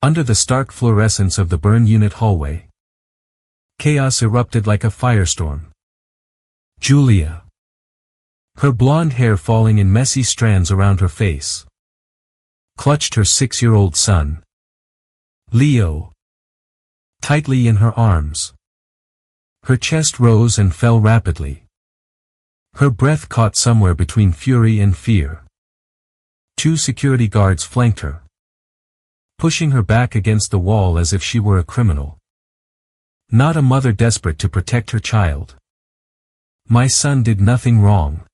Under the stark fluorescence of the burn unit hallway, chaos erupted like a firestorm. Julia, her blonde hair falling in messy strands around her face, clutched her 6-year-old son, Leo, tightly in her arms. Her chest rose and fell rapidly. Her breath caught somewhere between fury and fear. 2 security guards flanked her, pushing her back against the wall as if she were a criminal. Not a mother desperate to protect her child. "My son did nothing wrong,"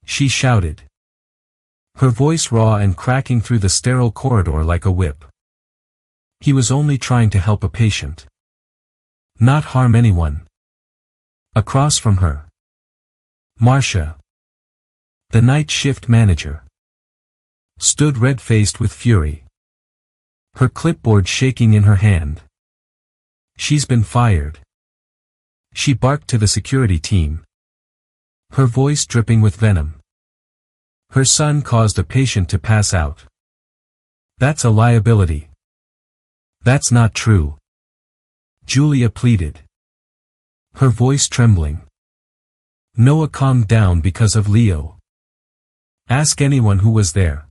she shouted, her voice raw and cracking through the sterile corridor like a whip. "He was only trying to help a patient, not harm anyone." Across from her, Marcia, the night shift manager, stood red-faced with fury, her clipboard shaking in her hand. "She's been fired," she barked to the security team, her voice dripping with venom. "Her son caused a patient to pass out. That's a liability." "That's not true," Julia pleaded, her voice trembling. Noah calmed down because of Leo. "Ask anyone who was there.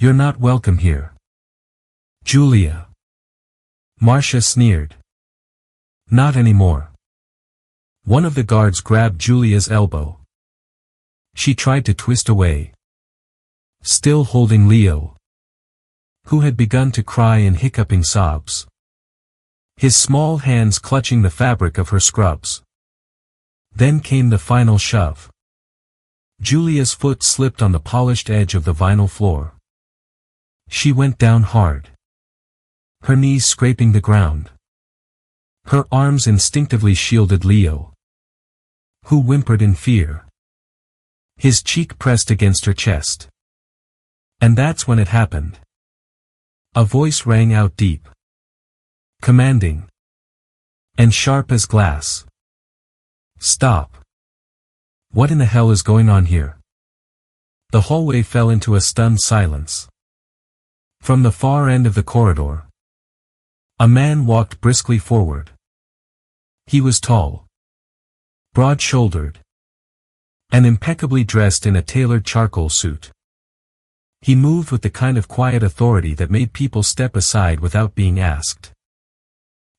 You're not welcome here." "Julia," Marcia sneered. "Not anymore." One of the guards grabbed Julia's elbow. She tried to twist away, still holding Leo, who had begun to cry in hiccuping sobs, his small hands clutching the fabric of her scrubs. Then came the final shove. Julia's foot slipped on the polished edge of the vinyl floor. She went down hard, her knees scraping the ground. Her arms instinctively shielded Leo, who whimpered in fear, his cheek pressed against her chest. And that's when it happened. A voice rang out deep, commanding, and sharp as glass. "Stop. What in the hell is going on here?" The hallway fell into a stunned silence. From the far end of the corridor, a man walked briskly forward. He was tall, broad-shouldered, and impeccably dressed in a tailored charcoal suit. He moved with the kind of quiet authority that made people step aside without being asked.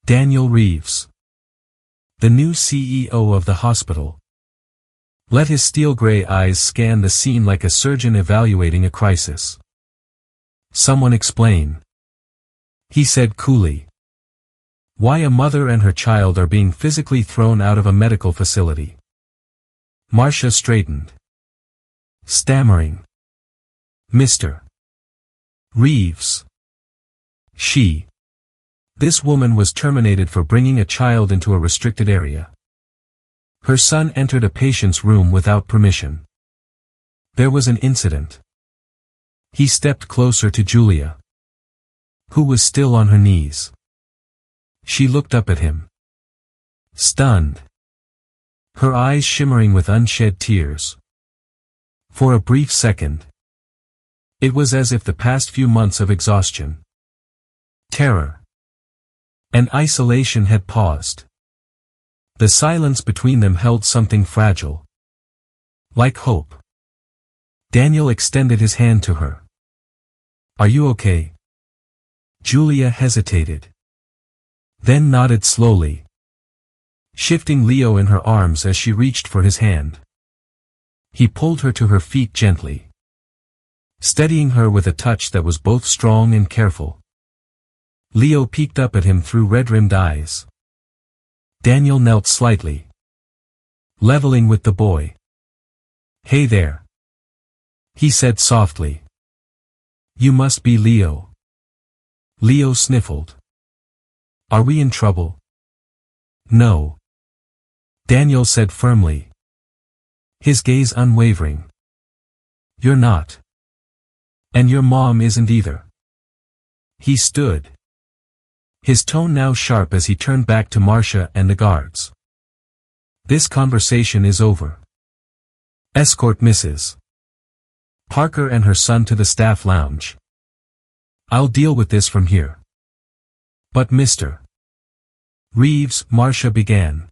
Daniel Reeves, the new CEO of the hospital, let his steel-gray eyes scan the scene like a surgeon evaluating a crisis. "Someone explain," he said coolly, "why a mother and her child are being physically thrown out of a medical facility." Marcia straightened, stammering, "Mr. Reeves." This woman was terminated for bringing a child into a restricted area. Her son entered a patient's room without permission. There was an incident. He stepped closer to Julia, who was still on her knees. She looked up at him, stunned, her eyes shimmering with unshed tears. For a brief second, it was as if the past few months of exhaustion, terror, and isolation had paused. The silence between them held something fragile, like hope. Daniel extended his hand to her. "Are you okay?" Julia hesitated, then nodded slowly, shifting Leo in her arms as she reached for his hand. He pulled her to her feet gently, steadying her with a touch that was both strong and careful. Leo peeked up at him through red-rimmed eyes. Daniel knelt slightly, leveling with the boy. "Hey there," he said softly. "You must be Leo." Leo sniffled. "Are we in trouble?" "No," Daniel said firmly, his gaze unwavering. "You're not. And your mom isn't either." He stood, his tone now sharp as he turned back to Marcia and the guards. "This conversation is over. Escort Mrs. Parker and her son to the staff lounge." I'll deal with this from here. But Mr. Reeves, Marcia began.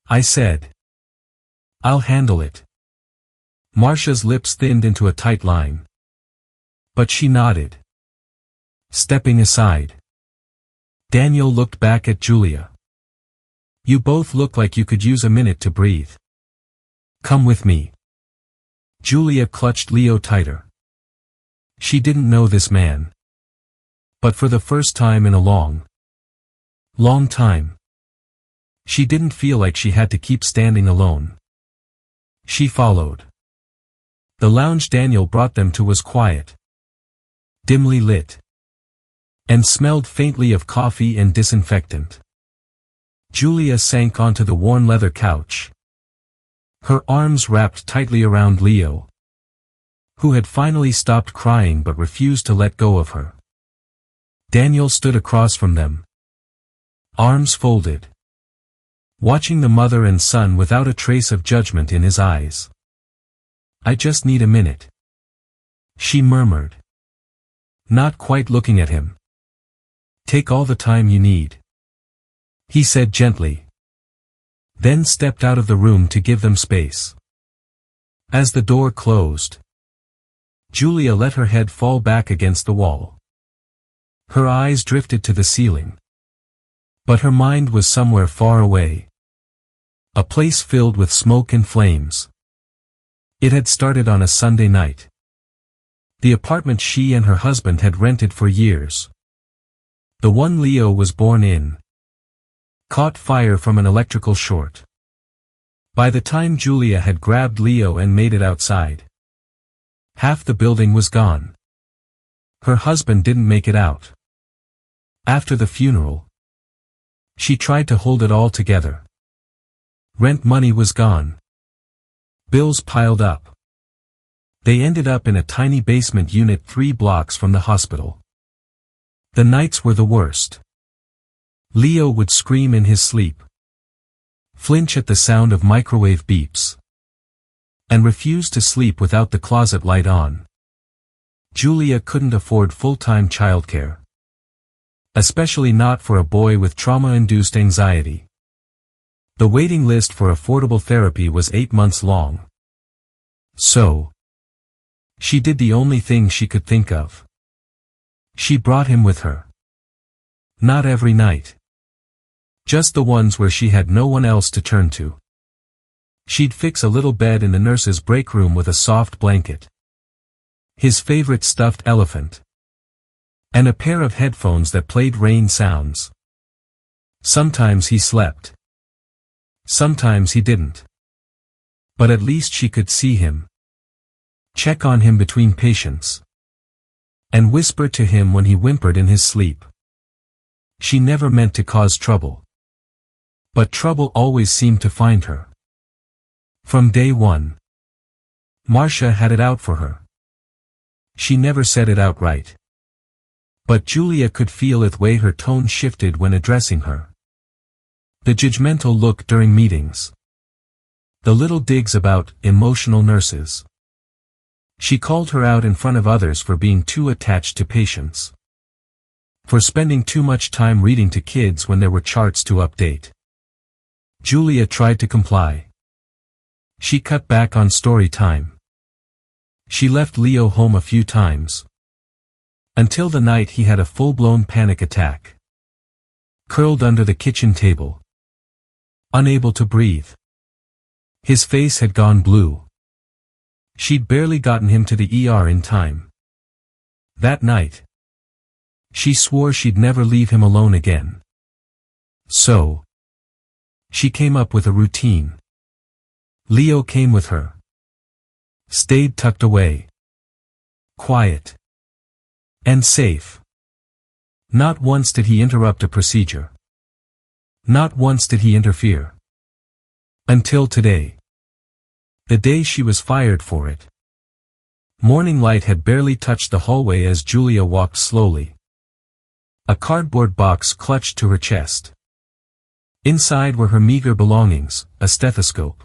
I said. I'll handle it. Marcia's lips thinned into a tight line. But she nodded. Stepping aside. Daniel looked back at Julia. You both look like you could use a minute to breathe. Come with me. Julia clutched Leo tighter. She didn't know this man. But for the first time in a long time, she didn't feel like she had to keep standing alone. She followed. The lounge Daniel brought them to was quiet, dimly lit, and smelled faintly of coffee and disinfectant. Julia sank onto the worn leather couch, her arms wrapped tightly around Leo, who had finally stopped crying but refused to let go of her. Daniel stood across from them, arms folded, watching the mother and son without a trace of judgment in his eyes. I just need a minute, she murmured, not quite looking at him. Take all the time you need, he said gently, then stepped out of the room to give them space. As the door closed, Julia let her head fall back against the wall. Her eyes drifted to the ceiling. But her mind was somewhere far away. A place filled with smoke and flames. It had started on a Sunday night. The apartment she and her husband had rented for years. The one Leo was born in. Caught fire from an electrical short. By the time Julia had grabbed Leo and made it outside, half the building was gone. Her husband didn't make it out. After the funeral, she tried to hold it all together. Rent money was gone. Bills piled up. They ended up in a tiny basement unit 3 blocks from the hospital. The nights were the worst. Leo would scream in his sleep, flinch at the sound of microwave beeps, and refuse to sleep without the closet light on. Julia couldn't afford full-time childcare, especially not for a boy with trauma-induced anxiety. The waiting list for affordable therapy was 8 months long. So, she did the only thing she could think of. She brought him with her. Not every night. Just the ones where she had no one else to turn to. She'd fix a little bed in the nurse's break room with a soft blanket, his favorite stuffed elephant, and a pair of headphones that played rain sounds. Sometimes he slept. Sometimes he didn't. But at least she could see him, check on him between patients, and whisper to him when he whimpered in his sleep. She never meant to cause trouble. But trouble always seemed to find her. From day one, Marcia had it out for her. She never said it outright. But Julia could feel the way her tone shifted when addressing her. The judgmental look during meetings. The little digs about emotional nurses. She called her out in front of others for being too attached to patients. For spending too much time reading to kids when there were charts to update. Julia tried to comply. She cut back on story time. She left Leo home a few times. Until the night he had a full-blown panic attack. Curled under the kitchen table, unable to breathe. His face had gone blue. She'd barely gotten him to the ER in time. That night, she swore she'd never leave him alone again. So, she came up with a routine. Leo came with her. Stayed tucked away. Quiet. And safe. Not once did he interrupt a procedure. Not once did he interfere. Until today. The day she was fired for it. Morning light had barely touched the hallway as Julia walked slowly. A cardboard box clutched to her chest. Inside were her meager belongings, a stethoscope.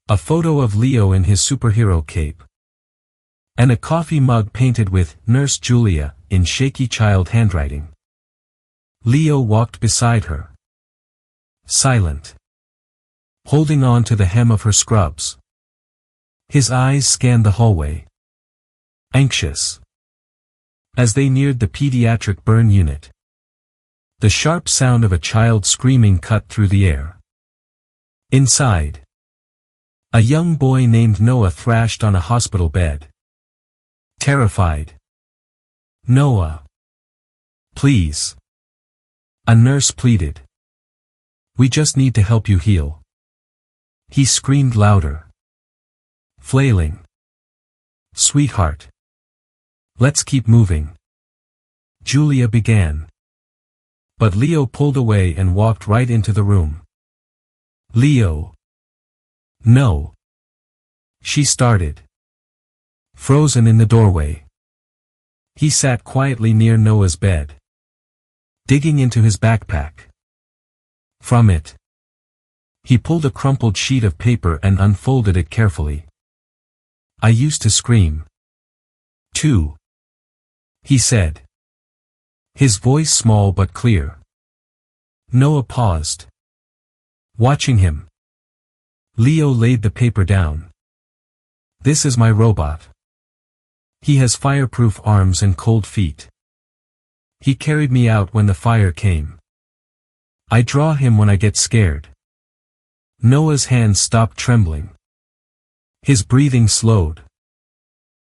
A photo of Leo in his superhero cape. And a coffee mug painted with Nurse Julia in shaky child handwriting. Leo walked beside her. Silent. Holding on to the hem of her scrubs. His eyes scanned the hallway. Anxious. As they neared the pediatric burn unit. The sharp sound of a child screaming cut through the air. Inside. A young boy named Noah thrashed on a hospital bed. Terrified. Noah. Please. A nurse pleaded. We just need to help you heal. He screamed louder. Flailing. Sweetheart. Let's keep moving. Julia began. But Leo pulled away and walked right into the room. Leo. No. She started. Frozen in the doorway. He sat quietly near Noah's bed. Digging into his backpack. From it. He pulled a crumpled sheet of paper and unfolded it carefully. I used to scream. Too. He said. His voice small but clear. Noah paused. Watching him. Leo laid the paper down. This is my robot. He has fireproof arms and cold feet. He carried me out when the fire came. I draw him when I get scared. Noah's hands stopped trembling. His breathing slowed.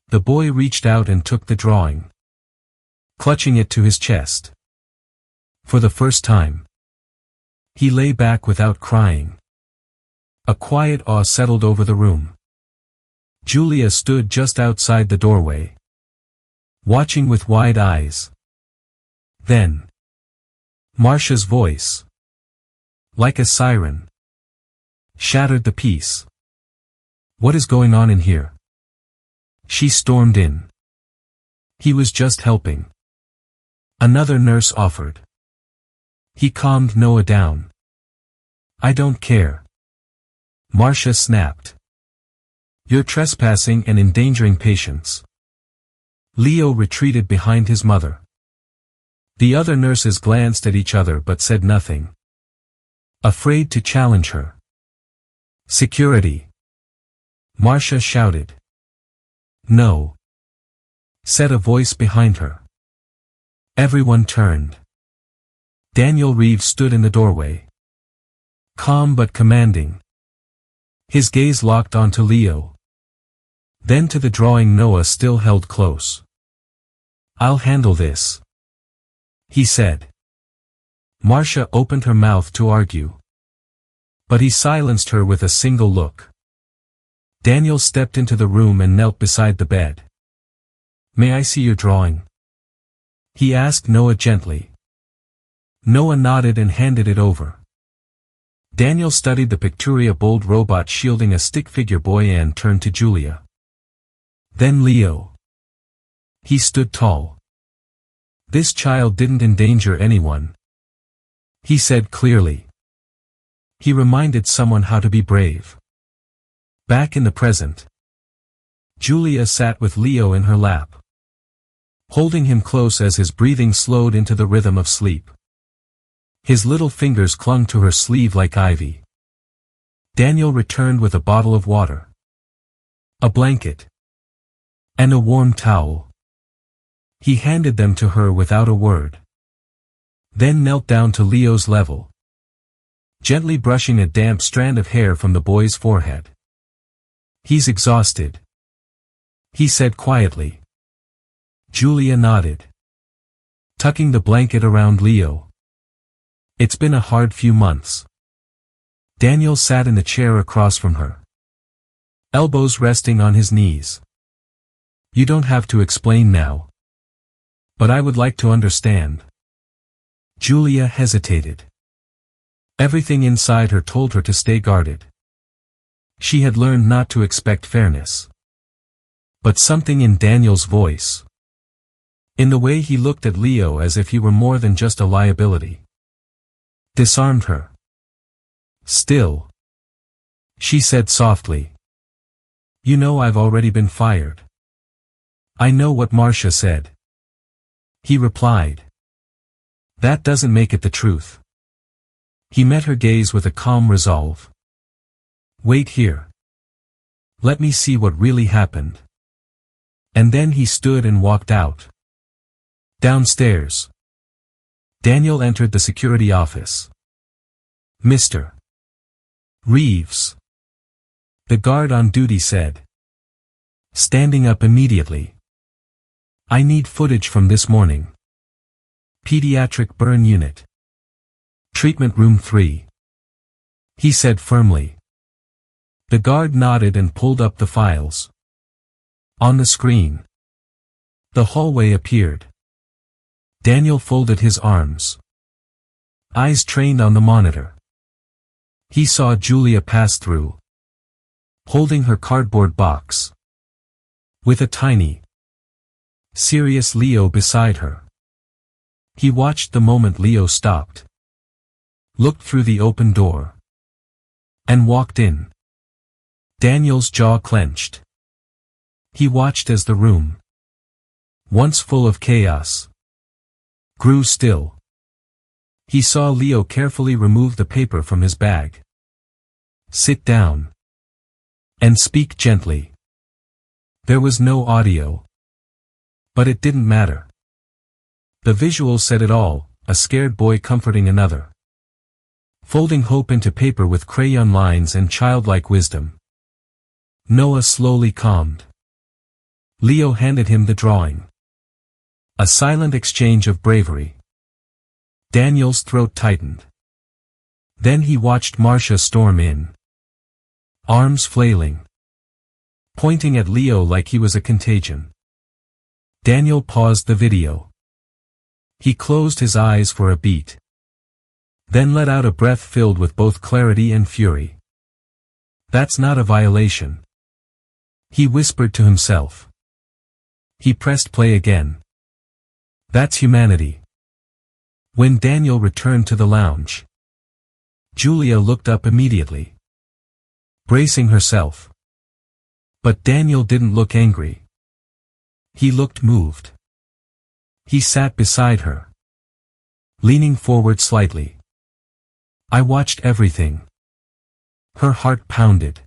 The boy reached out and took the drawing. Clutching it to his chest. For the first time. He lay back without crying. A quiet awe settled over the room. Julia stood just outside the doorway. Watching with wide eyes. Then. Marcia's voice. Like a siren. Shattered the peace. What is going on in here? She stormed in. He was just helping. Another nurse offered. He calmed Noah down. I don't care. Marcia snapped. You're trespassing and endangering patients. Leo retreated behind his mother. The other nurses glanced at each other but said nothing. Afraid to challenge her. Security. Marcia shouted. No. Said a voice behind her. Everyone turned. Daniel Reeves stood in the doorway. Calm but commanding. His gaze locked onto Leo. Then to the drawing Noah still held close. I'll handle this. He said. Marcia opened her mouth to argue. But he silenced her with a single look. Daniel stepped into the room and knelt beside the bed. May I see your drawing? He asked Noah gently. Noah nodded and handed it over. Daniel studied the Picturia bold robot shielding a stick figure boy and turned to Julia. Then Leo. He stood tall. This child didn't endanger anyone. He said clearly. He reminded someone how to be brave. Back in the present. Julia sat with Leo in her lap. Holding him close as his breathing slowed into the rhythm of sleep. His little fingers clung to her sleeve like ivy. Daniel returned with a bottle of water. A blanket. And a warm towel. He handed them to her without a word. Then knelt down to Leo's level. Gently brushing a damp strand of hair from the boy's forehead. He's exhausted. He said quietly. Julia nodded. Tucking the blanket around Leo. It's been a hard few months. Daniel sat in the chair across from her. Elbows resting on his knees. You don't have to explain now. But I would like to understand. Julia hesitated. Everything inside her told her to stay guarded. She had learned not to expect fairness. But something in Daniel's voice. In the way he looked at Leo as if he were more than just a liability. Disarmed her. Still. She said softly. You know I've already been fired. I know what Marcia said. He replied. That doesn't make it the truth. He met her gaze with a calm resolve. Wait here. Let me see what really happened. And then he stood and walked out. Downstairs. Daniel entered the security office. Mr. Reeves. The guard on duty said. Standing up immediately. I need footage from this morning. Pediatric burn unit. Treatment room 3. He said firmly. The guard nodded and pulled up the files. On the screen. The hallway appeared. Daniel folded his arms. Eyes trained on the monitor. He saw Julia pass through. Holding her cardboard box. With a tiny, serious Leo beside her. He watched the moment Leo stopped. Looked through the open door. And walked in. Daniel's jaw clenched. He watched as the room, once full of chaos, grew still. He saw Leo carefully remove the paper from his bag. Sit down. And speak gently. There was no audio. But it didn't matter. The visual said it all, a scared boy comforting another. Folding hope into paper with crayon lines and childlike wisdom. Noah slowly calmed. Leo handed him the drawing. A silent exchange of bravery. Daniel's throat tightened. Then he watched Marcia storm in. Arms flailing. Pointing at Leo like he was a contagion. Daniel paused the video. He closed his eyes for a beat. Then let out a breath filled with both clarity and fury. That's not a violation. He whispered to himself. He pressed play again. That's humanity. When Daniel returned to the lounge, Julia looked up immediately. Bracing herself. But Daniel didn't look angry. He looked moved. He sat beside her. Leaning forward slightly. I watched everything. Her heart pounded.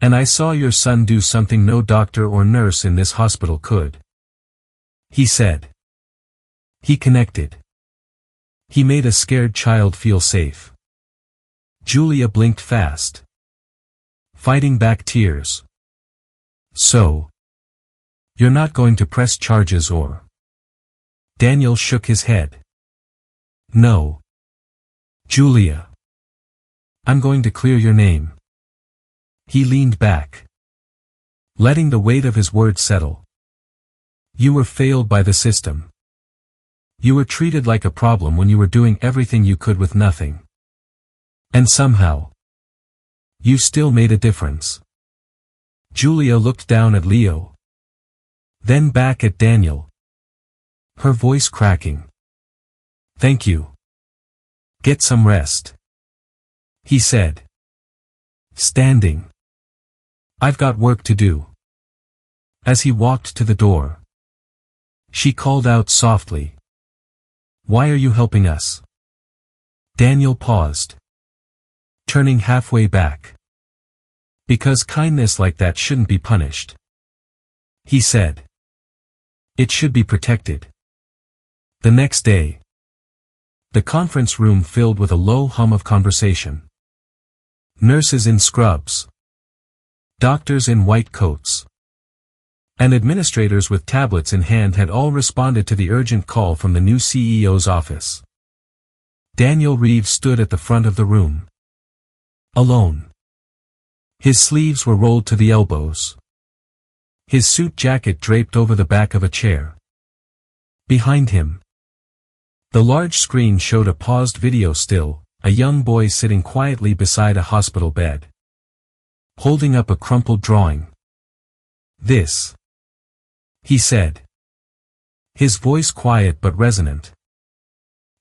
And I saw your son do something no doctor or nurse in this hospital could. He said. He connected. He made a scared child feel safe. Julia blinked fast. Fighting back tears. So. You're not going to press charges or? Daniel shook his head. No. Julia. I'm going to clear your name. He leaned back. Letting the weight of his words settle. You were failed by the system. You were treated like a problem when you were doing everything you could with nothing. And somehow. You still made a difference. Julia looked down at Leo. Then back at Daniel. Her voice cracking. Thank you. Get some rest. He said. Standing. I've got work to do. As he walked to the door. She called out softly. Why are you helping us? Daniel paused. Turning halfway back. Because kindness like that shouldn't be punished. He said. It should be protected. The next day. The conference room filled with a low hum of conversation. Nurses in scrubs. Doctors in white coats. And administrators with tablets in hand had all responded to the urgent call from the new CEO's office. Daniel Reeves stood at the front of the room. Alone. His sleeves were rolled to the elbows. His suit jacket draped over the back of a chair. Behind him. The large screen showed a paused video still, a young boy sitting quietly beside a hospital bed. Holding up a crumpled drawing. This. He said. His voice quiet but resonant.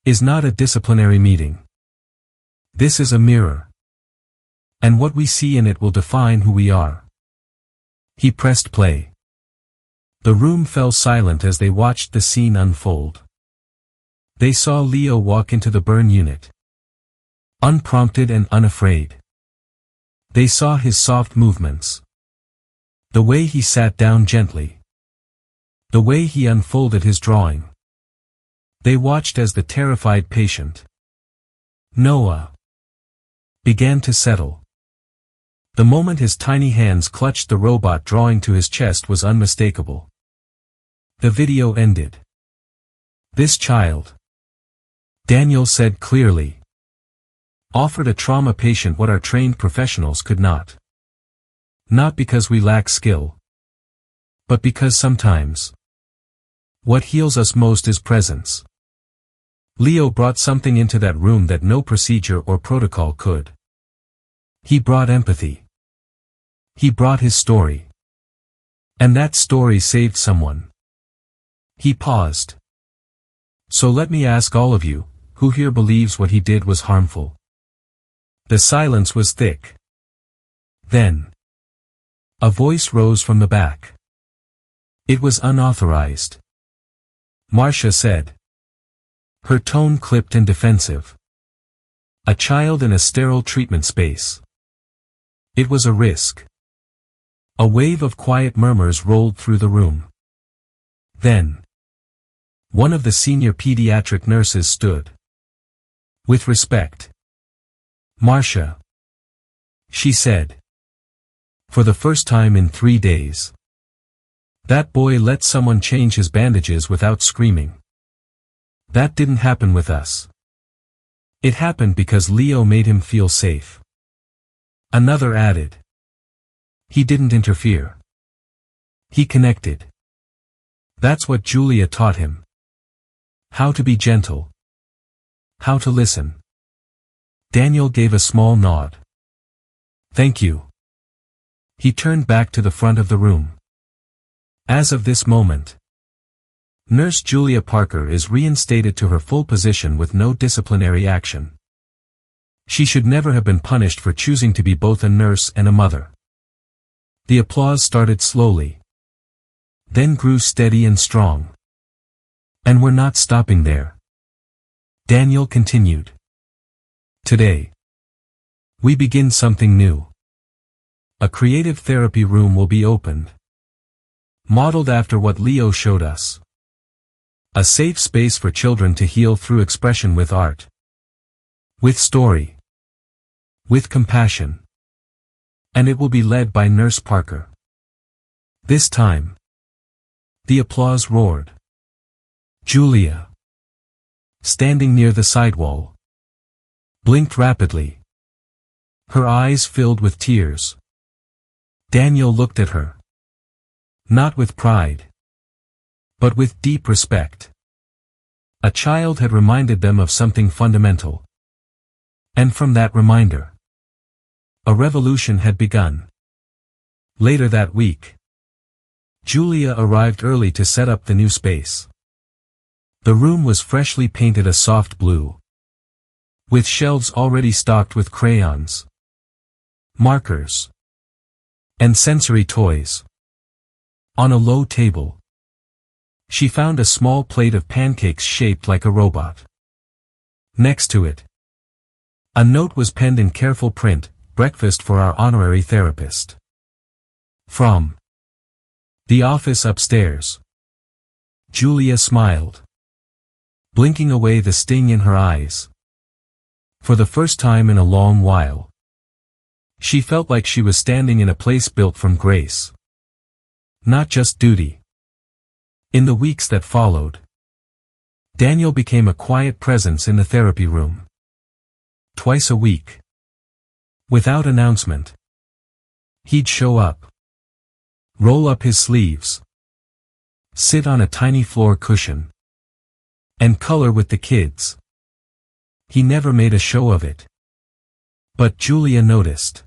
Is not a disciplinary meeting. This is a mirror. And what we see in it will define who we are. He pressed play. The room fell silent as they watched the scene unfold. They saw Leo walk into the burn unit. Unprompted and unafraid. They saw his soft movements. The way he sat down gently. The way he unfolded his drawing. They watched as the terrified patient, Noah, began to settle. The moment his tiny hands clutched the robot drawing to his chest was unmistakable. The video ended. This child, Daniel said clearly, offered a trauma patient what our trained professionals could not. Not because we lack skill, but because sometimes what heals us most is presence. Leo brought something into that room that no procedure or protocol could. He brought empathy. He brought his story. And that story saved someone. He paused. So let me ask all of you, who here believes what he did was harmful? The silence was thick. Then a voice rose from the back. It was unauthorized. Marcia said. Her tone clipped and defensive. A child in a sterile treatment space. It was a risk. A wave of quiet murmurs rolled through the room. Then one of the senior pediatric nurses stood. With respect. Marcia, she said. For the first time in 3 days. That boy let someone change his bandages without screaming. That didn't happen with us. It happened because Leo made him feel safe. Another added. He didn't interfere. He connected. That's what Julia taught him. How to be gentle. How to listen. Daniel gave a small nod. Thank you. He turned back to the front of the room. As of this moment, Nurse Julia Parker is reinstated to her full position with no disciplinary action. She should never have been punished for choosing to be both a nurse and a mother. The applause started slowly. Then grew steady and strong. And we're not stopping there. Daniel continued. Today, we begin something new. A creative therapy room will be opened. Modeled after what Leo showed us. A safe space for children to heal through expression with art. With story. With compassion. And it will be led by Nurse Parker. This time. The applause roared. Julia, standing near the sidewall, blinked rapidly. Her eyes filled with tears. Daniel looked at her. Not with pride, but with deep respect. A child had reminded them of something fundamental. And from that reminder, a revolution had begun. Later that week, Julia arrived early to set up the new space. The room was freshly painted a soft blue, with shelves already stocked with crayons, markers, and sensory toys. On a low table, she found a small plate of pancakes shaped like a robot. Next to it, a note was penned in careful print, breakfast for our honorary therapist. From the office upstairs. Julia smiled, blinking away the sting in her eyes. For the first time in a long while, she felt like she was standing in a place built from grace. Not just duty. In the weeks that followed, Daniel became a quiet presence in the therapy room. Twice a week. Without announcement. He'd show up. Roll up his sleeves. Sit on a tiny floor cushion. And color with the kids. He never made a show of it. But Julia noticed.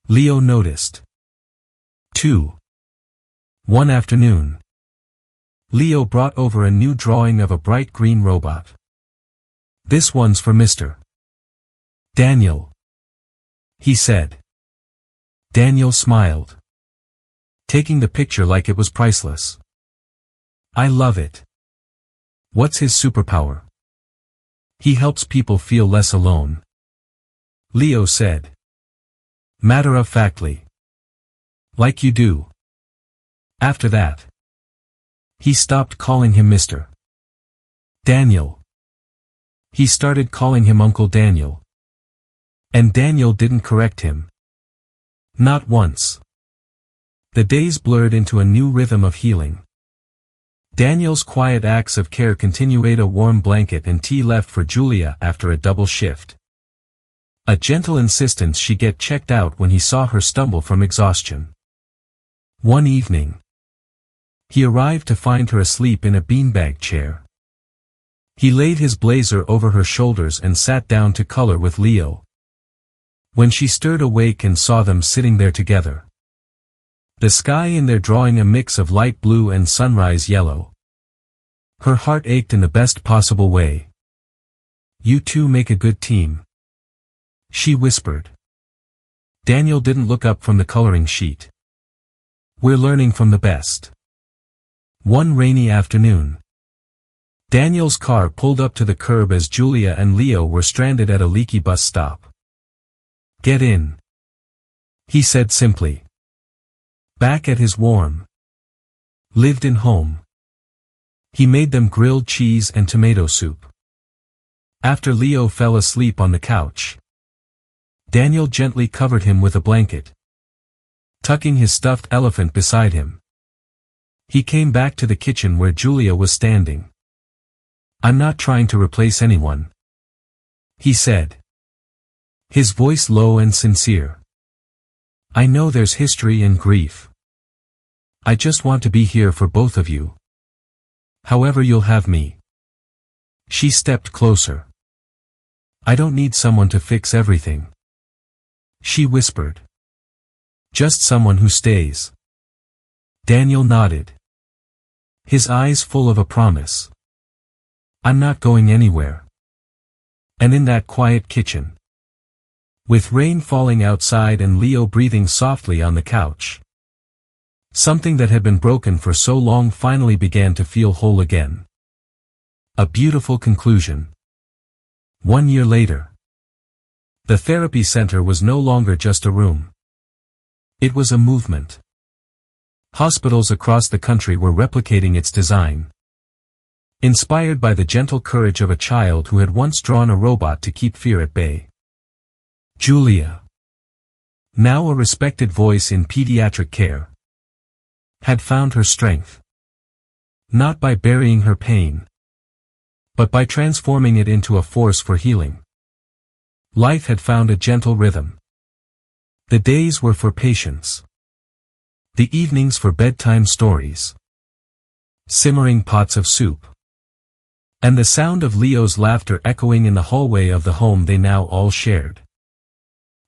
Leo noticed. 2. One afternoon, Leo brought over a new drawing of a bright green robot. This one's for Mr. Daniel, he said. Daniel smiled. taking the picture like it was priceless. I love it. What's his superpower? He helps people feel less alone. Leo said. Matter-of-factly. Like you do. After that, he stopped calling him Mr. Daniel. He started calling him Uncle Daniel. And Daniel didn't correct him. Not once. The days blurred into a new rhythm of healing. Daniel's quiet acts of care continued. A warm blanket and tea left for Julia after a double shift. A gentle insistence she get checked out when he saw her stumble from exhaustion. One evening, he arrived to find her asleep in a beanbag chair. He laid his blazer over her shoulders and sat down to color with Leo. When she stirred awake and saw them sitting there together, the sky in their drawing a mix of light blue and sunrise yellow, her heart ached in the best possible way. You two make a good team, she whispered. Daniel didn't look up from the coloring sheet. We're learning from the best. One rainy afternoon, Daniel's car pulled up to the curb as Julia and Leo were stranded at a leaky bus stop. Get in, he said simply. Back at his warm, lived-in home, he made them grilled cheese and tomato soup. After Leo fell asleep on the couch, Daniel gently covered him with a blanket, tucking his stuffed elephant beside him. He came back to the kitchen where Julia was standing. I'm not trying to replace anyone, he said, his voice low and sincere. I know there's history and grief. I just want to be here for both of you. However you'll have me. She stepped closer. I don't need someone to fix everything, she whispered. Just someone who stays. Daniel nodded, his eyes full of a promise. I'm not going anywhere. And in that quiet kitchen, with rain falling outside and Leo breathing softly on the couch, something that had been broken for so long finally began to feel whole again. A beautiful conclusion. 1 year later, the therapy center was no longer just a room. It was a movement. Hospitals across the country were replicating its design, inspired by the gentle courage of a child who had once drawn a robot to keep fear at bay. Julia, now a respected voice in pediatric care, had found her strength. Not by burying her pain, but by transforming it into a force for healing. Life had found a gentle rhythm. The days were for patience. The evenings for bedtime stories. Simmering pots of soup. And the sound of Leo's laughter echoing in the hallway of the home they now all shared.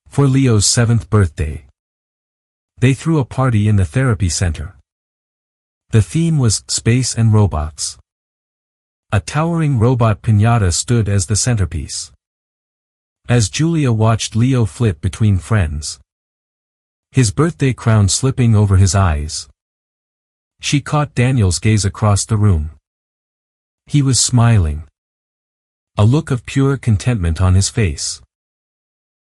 For Leo's 7th birthday, they threw a party in the therapy center. The theme was space and robots. A towering robot piñata stood as the centerpiece. As Julia watched Leo flit between friends, his birthday crown slipping over his eyes, she caught Daniel's gaze across the room. He was smiling, a look of pure contentment on his face.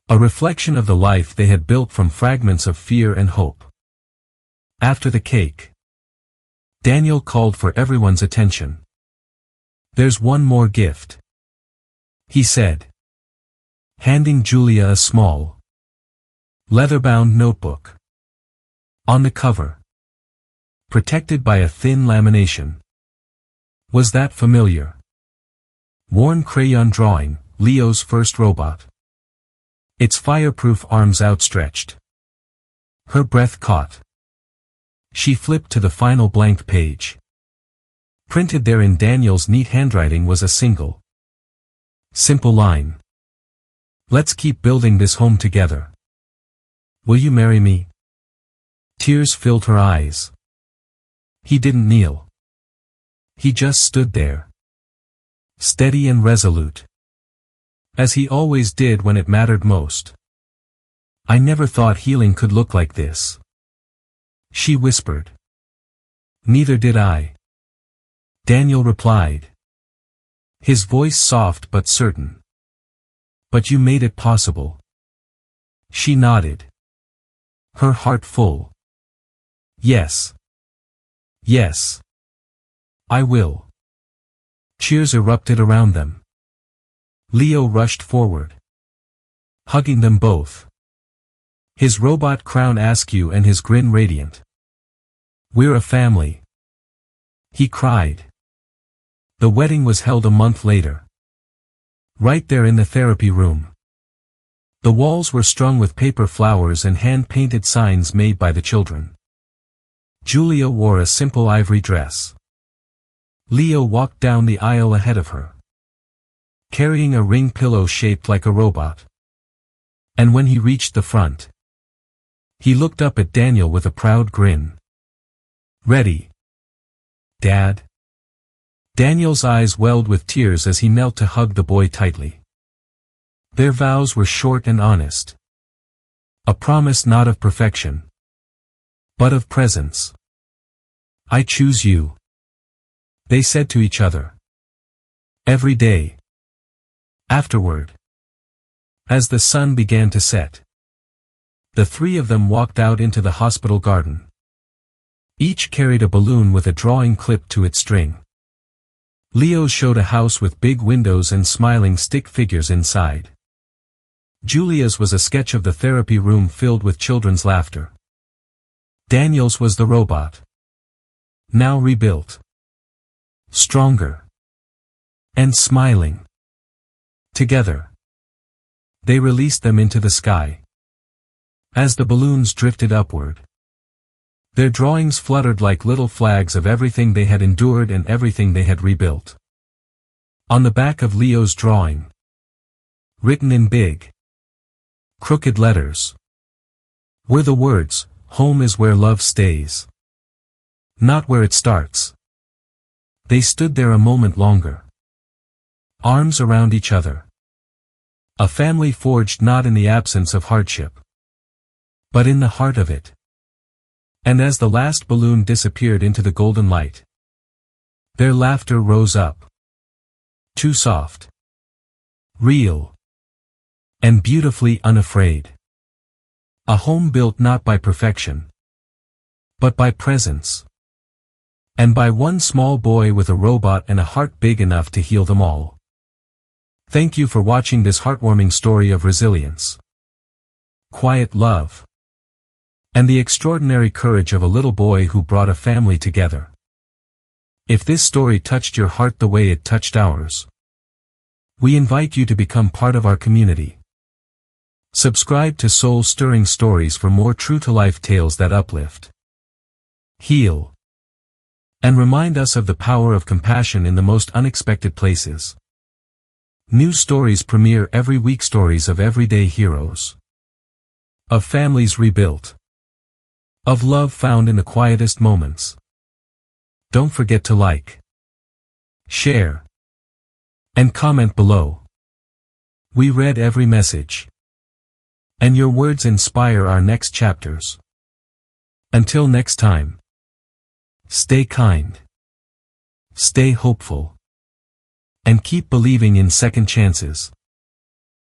A reflection of the life they had built from fragments of fear and hope. After the cake, Daniel called for everyone's attention. There's one more gift, he said, handing Julia a small, leather-bound notebook. On the cover, protected by a thin lamination, was that familiar, worn crayon drawing, Leo's first robot. Its fireproof arms outstretched. Her breath caught. She flipped to the final blank page. Printed there in Daniel's neat handwriting was a single, simple line. Let's keep building this home together. Will you marry me? Tears filled her eyes. He didn't kneel. He just stood there, steady and resolute, as he always did when it mattered most. I never thought healing could look like this, She whispered. Neither did I. Daniel replied. His voice soft but certain. But you made it possible. She nodded. Her heart full. Yes. Yes. I will. Cheers erupted around them. Leo rushed forward, hugging them both. His robot crown askew and his grin radiant. We're a family. He cried. The wedding was held a month later. Right there in the therapy room. The walls were strung with paper flowers and hand-painted signs made by the children. Julia wore a simple ivory dress. Leo walked down the aisle ahead of her, carrying a ring pillow shaped like a robot. And when he reached the front, he looked up at Daniel with a proud grin. Ready, Dad? Daniel's eyes welled with tears as he knelt to hug the boy tightly. Their vows were short and honest. A promise not of perfection, but of presence. I choose you, they said to each other. Every day. Afterward, as the sun began to set, the three of them walked out into the hospital garden. Each carried a balloon with a drawing clipped to its string. Leo's showed a house with big windows and smiling stick figures inside. Julia's was a sketch of the therapy room filled with children's laughter. Daniel's was the robot, now rebuilt, stronger, and smiling. Together, they released them into the sky. As the balloons drifted upward, their drawings fluttered like little flags of everything they had endured and everything they had rebuilt. On the back of Leo's drawing, written in big, crooked letters, were the words, "Home is where love stays, not where it starts." They stood there a moment longer, arms around each other. A family forged not in the absence of hardship, but in the heart of it. And as the last balloon disappeared into the golden light, their laughter rose up. Too soft, real, and beautifully unafraid. A home built not by perfection, but by presence. And by one small boy with a robot and a heart big enough to heal them all. Thank you for watching this heartwarming story of resilience, quiet love, and the extraordinary courage of a little boy who brought a family together. If this story touched your heart the way it touched ours, we invite you to become part of our community. Subscribe to soul-stirring stories for more true-to-life tales that uplift, heal, and remind us of the power of compassion in the most unexpected places. New stories premiere every week, stories of everyday heroes, of families rebuilt, of love found in the quietest moments. Don't forget to like, share, and comment below. We read every message, and your words inspire our next chapters. Until next time, stay kind, stay hopeful, and keep believing in second chances.